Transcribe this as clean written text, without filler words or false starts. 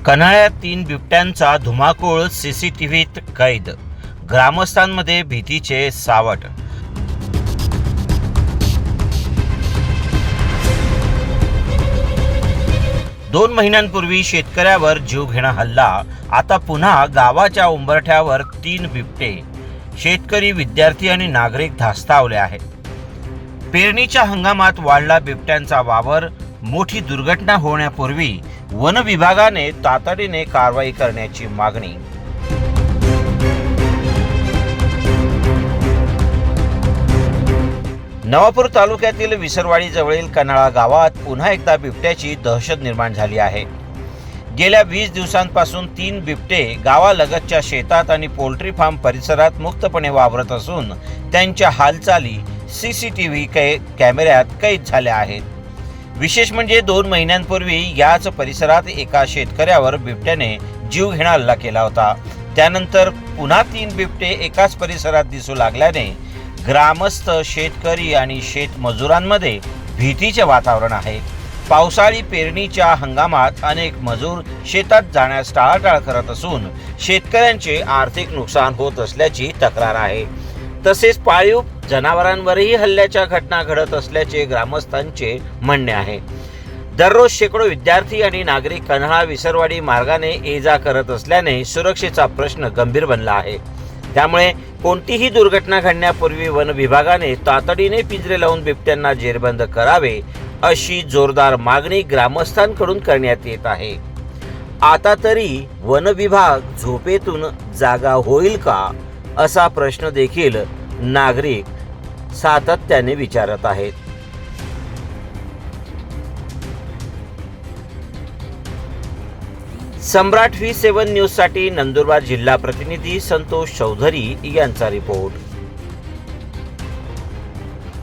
कन्हाळ्यात 3 बिबट्यांचा धुमाकूळ सीसीटीव्हीत कैद. ग्रामस्थांमध्ये भीतीचे सावट. दोन महिन्यांपूर्वी शेतकऱ्यावर जीवघेणा हल्ला. आता पुन्हा गावाच्या उंबरठ्यावर 3 बिबटे. शेतकरी, विद्यार्थी आणि नागरिक धास्तावले आहेत. पेरणीच्या हंगामात वाढला बिबट्यांचा वावर. मोठी दुर्घटना होण्यापूर्वी वन विभागाने तातडीने कारवाई करण्याची मागणी. नवापूर तालुक्यातील विसरवाडी जवळील कन्हाळा गावात पुन्हा एकदा बिबट्याची दहशत निर्माण झाली आहे. गेल्या 20 दिवसांपासून 3 बिबटे गावालगतच्या शेतात आणि पोल्ट्री फार्म परिसरात मुक्तपणे वावरत असून त्यांच्या हालचाली सीसीटीव्ही कॅमेऱ्यात कैद झाल्या आहेत. विशेष म्हणजे 2 महिन्यांपूर्वी याच परिसरात एका शेतकऱ्यावर बिबट्याने जीवघेणा हल्ला केला होता. त्यानंतर पुन्हा 3 बिबटे एकाच परिसरात दिसू लागल्याने ग्रामस्थ, शेतकरी आणि शेतमजुरांमध्ये भीतीचे वातावरण आहे. पावसाळी पेरणीच्या हंगामात अनेक मजूर शेतात जाण्यास टाळाटाळ करत असून शेतकऱ्यांचे आर्थिक नुकसान होत असल्याची तक्रार आहे. तसेच पाळीव जनावरांवरही हल्ल्याच्या घटना घडत असल्याचे ग्रामस्थांचे म्हणणे आहे. दररोज शेकडो विद्यार्थी आणि नागरिक कन्हाळा विसरवाडी मार्गाने ये जा करत असल्याने सुरक्षेचा प्रश्न गंभीर बनला आहे. त्यामुळे कोणतीही दुर्घटना घडण्यापूर्वी वन विभागाने तातडीने पिंजरे लावून बिबट्यांना जेरबंद करावे अशी जोरदार मागणी ग्रामस्थांकडून करण्यात येत आहे. आता तरी वन विभाग झोपेतून जागा होईल का असा प्रश्न देखील नागरिक सातत्याने विचारत आहेत. सम्राट V7 न्यूज साठी नंदुरबार जिल्हा प्रतिनिधी संतोष चौधरी यांचा रिपोर्ट.